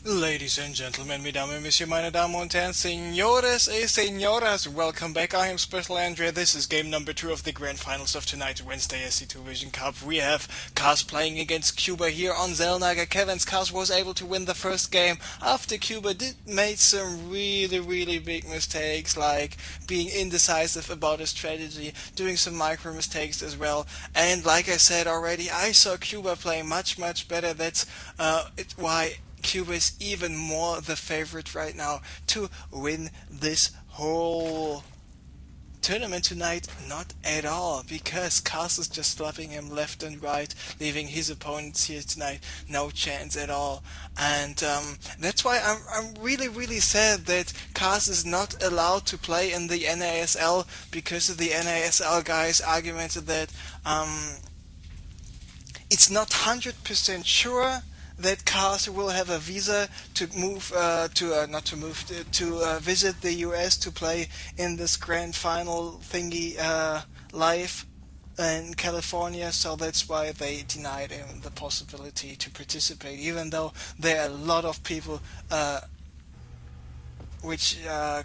Ladies and gentlemen, mesdames et messieurs, meine Damen und Herren, señores y señoras, welcome back. I am Special Andrea. This is game number 2 of the grand finals of tonight's Wednesday SC2 Vision Cup. We have Kaz playing against Kuba here on Zelnaga. Kevin's Kaz was able to win the first game after Kuba did made some really big mistakes, like being indecisive about his strategy, doing some micro mistakes as well. And like I said already, I saw Kuba play much better. That's why Cuba is even more the favorite right now to win this whole tournament tonight. Not at all, because Cast is just slapping him left and right, leaving his opponents here tonight no chance at all. And that's why I'm really sad that Cast is not allowed to play in the NASL, because the NASL guys argumented that it's not 100% sure that Cars will have a visa to move not to move to visit the US to play in this grand final thingy live in California, so that's why they denied him the possibility to participate, even though there are a lot of people which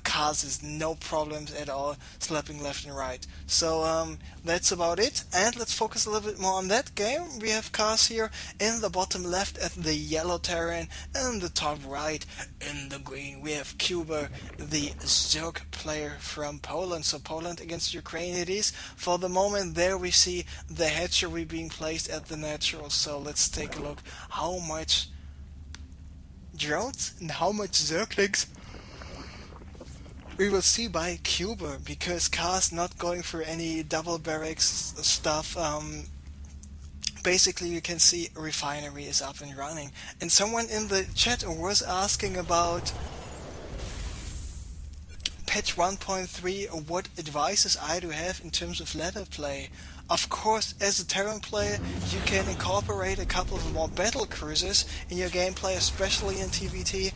causes no problems at all, slapping left and right. So that's about it, and let's focus a little bit more on that game. We have cars here in the bottom left at the yellow terrain, and the top right in the green. We have Kuba, the Zerg player from Poland. So Poland against Ukraine it is. For the moment there we see the hatchery being placed at the natural. So let's take a look how much drones and how much Zerglings we will see by Cuba, because Car's not going for any double barracks stuff. Basically, you can see refinery is up and running. And someone in the chat was asking about patch 1.3, what advices I do have in terms of ladder play. Of course, as a Terran player, you can incorporate a couple of more battle cruisers in your gameplay, especially in TVT.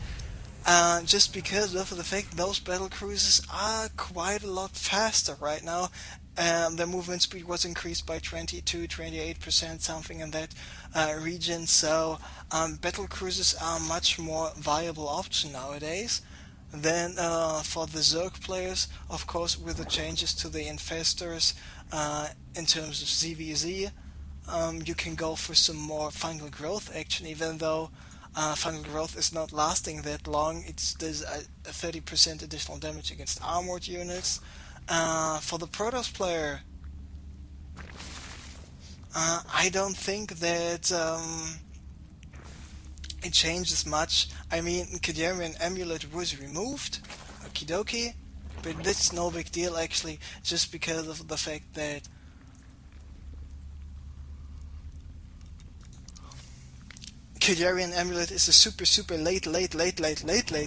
Just because of the fact those battle cruisers are quite a lot faster right now. The movement speed was increased by 28%, something in that region. So battle cruisers are a much more viable option nowadays. Then for the Zerg players, of course, with the changes to the infestors in terms of ZVZ, you can go for some more fungal growth action, even though fungal growth is not lasting that long. It does a 30% additional damage against armored units. For the Protoss player, I don't think that it changes much. I mean, Kadarian Amulet was removed, okie dokie, but that's no big deal actually, just because of the fact that Kadarian Amulet is a super late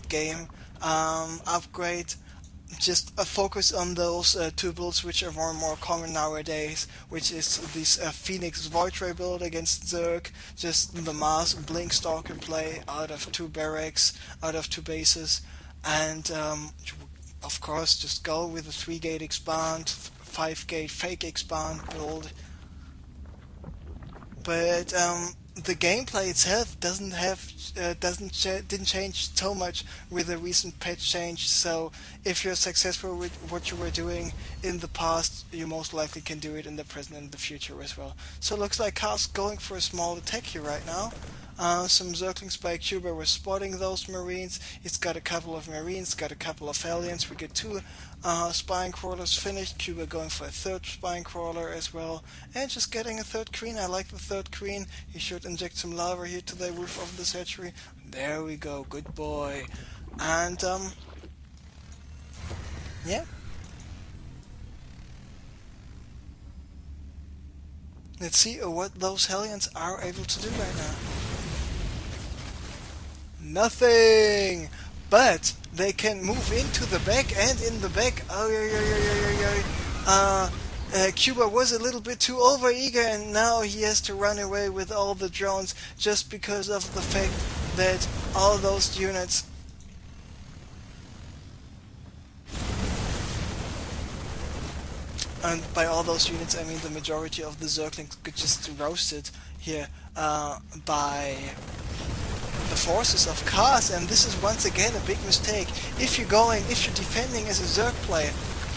game upgrade. Just focus on those two builds which are more and more common nowadays, which is this Phoenix Void Ray build against Zerg, just the Mars Blink Stalker play out of two barracks, out of two bases, and of course just go with a 3-gate expand, 5-gate fake expand build. But the gameplay itself didn't change so much with the recent patch change. So if you're successful with what you were doing in the past, you most likely can do it in the present and the future as well. So it looks like Car's going for a small attack here right now. Some Zerglings by Cuba were spotting those Marines. He's got a couple of Marines, got a couple of Aliens. We get two Spine Crawlers finished. Cuba going for a third Spine Crawler as well. And just getting a third Queen. I like the third Queen. He should inject some lava here to the roof of the hatchery. There we go. Good boy. And, yeah. Let's see what those Hellions are able to do right now. Nothing! But they can move into the back, and in the back, Cuba was a little bit too overeager, and now he has to run away with all the drones just because of the fact that all those units and by all those units I mean the majority of the Zerglings get just roasted here by the forces of Kaz, and this is once again a big mistake. If you're defending as a Zerg player,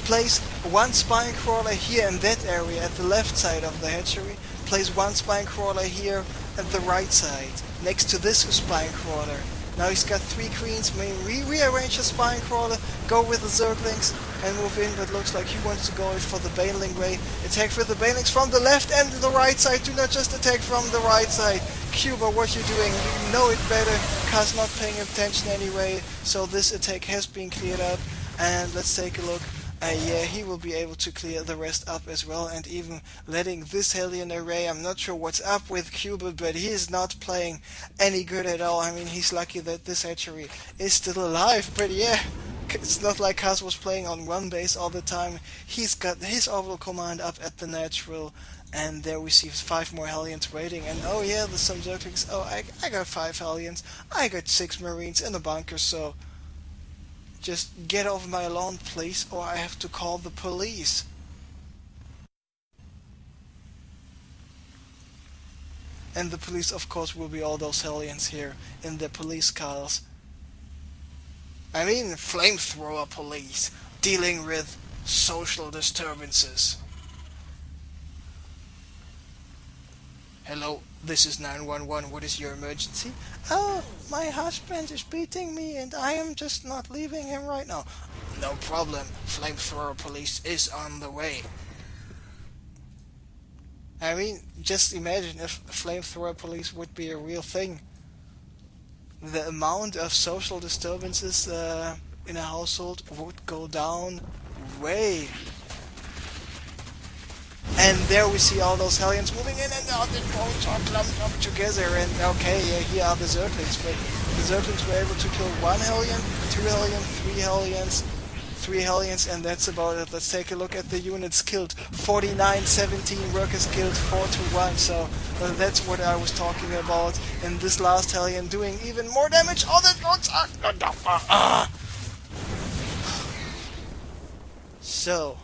place one spine crawler here in that area at the left side of the hatchery, place one spine crawler here at the right side, next to this spine crawler. Now he's got 3 queens, maybe rearrange the spine crawler, go with the Zerglings and move in, but looks like he wants to go for the Baneling way. Attack with the Banelings from the left and the right side, do not just attack from the right side. Kuba, what you doing? You know it better. Kaz not paying attention anyway, so this attack has been cleared up, and let's take a look. Yeah, he will be able to clear the rest up as well, and even letting this Hellion array. I'm not sure what's up with Kuba, but he is not playing any good at all. I mean, he's lucky that this hatchery is still alive, but yeah, it's not like Kaz was playing on one base all the time. He's got his orbital command up at the natural, and there we see 5 more Hellions waiting, and oh yeah, there's some Zerglings. Oh, I got 5 Hellions, I got 6 Marines in the bunker, so just get off my lawn, please, or I have to call the police. And the police, of course, will be all those Hellions here in their police cars. I mean, flamethrower police, dealing with social disturbances. Hello, this is 911, what is your emergency? Oh, my husband is beating me and I am just not leaving him right now. No problem, flamethrower police is on the way. I mean, just imagine if flamethrower police would be a real thing. The amount of social disturbances in a household would go down way. And there we see all those Hellions moving in, and now the drones are clumped up together, and okay, yeah, here are the Zerglings, but the Zerglings were able to kill 1 Hellion, 2 Hellion, 3 Hellions, and that's about it. Let's take a look at the units killed. 49, 17 workers killed, 4 to 1, so that's what I was talking about. And this last Hellion doing even more damage. All the drones are... So...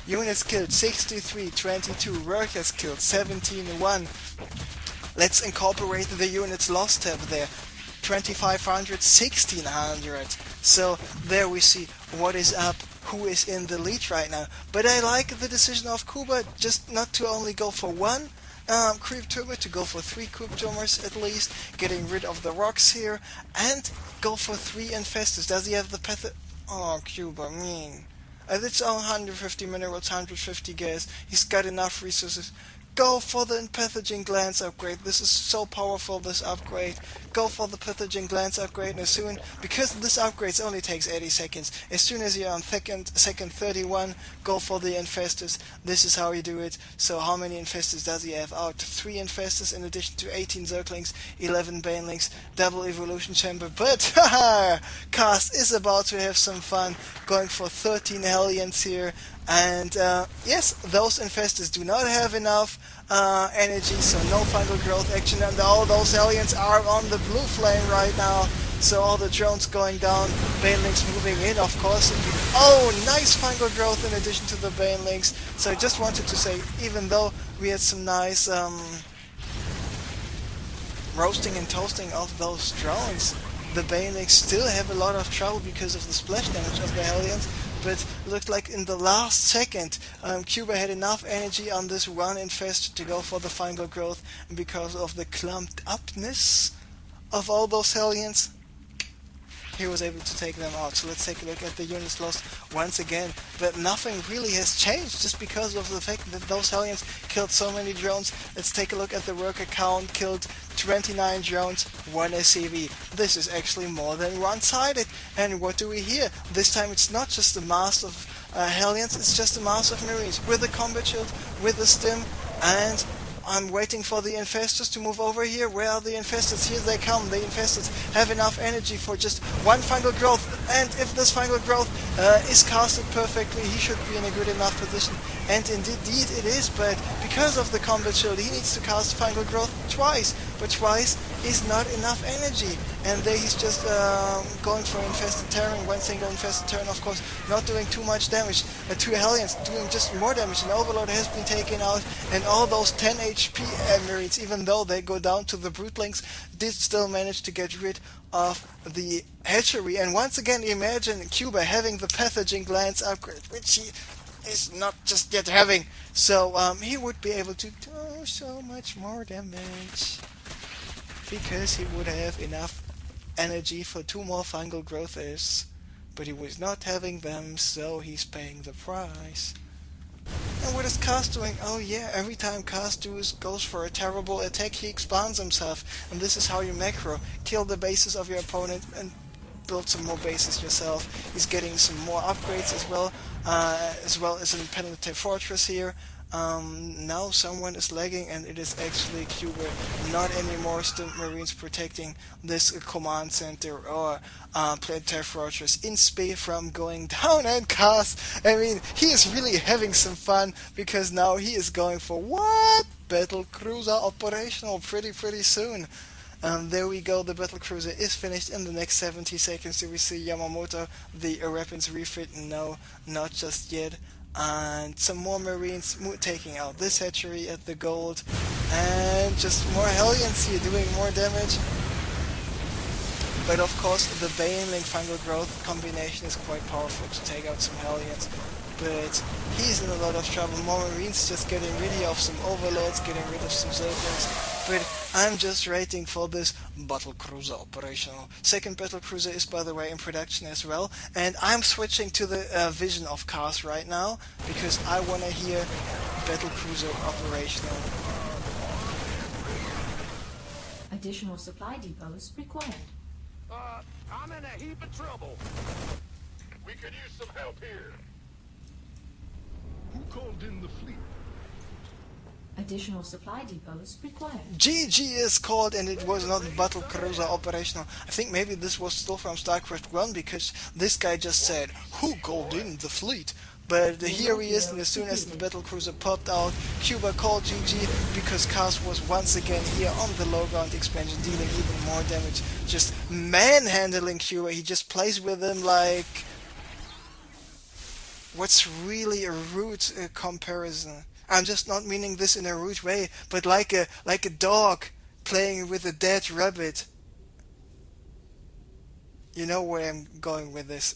Units killed 63, 22, workers killed 17, 1. Let's incorporate the units lost tab there. 2500, 1600. So there we see what is up, who is in the lead right now. But I like the decision of Kuba just not to only go for 1 creep tumor, to go for 3 creep tumors at least, getting rid of the rocks here, and go for 3 infestors. Does he have the path? Oh, Kuba, mean. It's on 150 minerals, 150 gas. He's got enough resources. Go for the pathogen glands upgrade. This is so powerful, this upgrade. Go for the pathogen glands upgrade, and as soon, because this upgrade only takes 80 seconds, as soon as you're on second 31, go for the infestors. This is how you do it. So how many infestors does he have out? 3 infestors in addition to 18 Zerglings, 11 Banelings, double evolution chamber. But haha, Kaz is about to have some fun, going for 13 Hellions here. And yes, those infestors do not have enough energy, so no fungal growth action, and all those Hellions are on the blue flame right now. So all the drones going down, Banelings moving in, of course. Oh, nice fungal growth in addition to the Banelings. So I just wanted to say, even though we had some nice roasting and toasting of those drones, the Banelings still have a lot of trouble because of the splash damage of the Hellions. But looked like in the last second, Kuba had enough energy on this one infest to go for the fungal growth, and because of the clumped upness of all those Hellions, he was able to take them out. So let's take a look at the units lost once again. But nothing really has changed just because of the fact that those Hellions killed so many drones. Let's take a look at the worker count. Killed 29 drones, 1 SCV. This is actually more than one-sided. And what do we hear? This time it's not just a mass of Hellions, it's just a mass of Marines with a combat shield, with a stim, and I'm waiting for the infestors to move over here. Where are the infestors? Here they come. The infestors have enough energy for just 1 fungal growth, and if this fungal growth is casted perfectly, he should be in a good enough position. And indeed it is, but because of the combat shield, he needs to cast fungal growth twice. But twice is not enough energy. And there he's just going for infested terrain, one single infested terrain, of course, not doing too much damage. Two Hellions doing just more damage. An Overlord has been taken out, and all those 10 HP Marines, even though they go down to the Brootlings, did still manage to get rid of the hatchery. And once again, imagine Kuba having the pathogen glands upgrade, which he is not just yet having. So he would be able to do so much more damage, because he would have enough energy for 2 more fungal growthers. But he was not having them, so he's paying the price. And what is Cast doing? Oh yeah, every time Cast goes for a terrible attack, he expands himself. And this is how you macro. Kill the bases of your opponent and build some more bases yourself. He's getting some more upgrades as well as an penetrative fortress here. Now someone is lagging, and it is actually Kuba, not anymore Stimp Marines protecting this command center or planetary fortress in space from going down. And Cast, I mean, he is really having some fun, because now he is going for what? Battle Cruiser operational pretty soon. There we go, the battle cruiser is finished in the next 70 seconds. Do we see Yamamoto, the weapons refit? No, not just yet. And some more Marines taking out this hatchery at the gold. And just more Hellions here doing more damage. But of course, the Baneling Fungal Growth combination is quite powerful to take out some Hellions. But he's in a lot of trouble. More Marines just getting rid of some Overlords, getting rid of some Zerglings. But I'm just waiting for this battle cruiser operational. Second battle cruiser is, by the way, in production as well. And I'm switching to the vision of Cast right now, because I want to hear battle cruiser operational. Additional supply depots required. I'm in a heap of trouble. We could use some help here. Who called in the fleet? Additional supply depots required. GG is called, and it was not battle cruiser operational. I think maybe this was still from StarCraft 1, because this guy just said, "Who called in the fleet?" But here he is, and as soon as the battle cruiser popped out, Kuba called GG, because Cast was once again here on the low ground expansion, dealing even more damage, just manhandling Kuba. He just plays with him like... What's really a rude comparison? I'm just not meaning this in a rude way, but like a dog playing with a dead rabbit. You know where I'm going with this.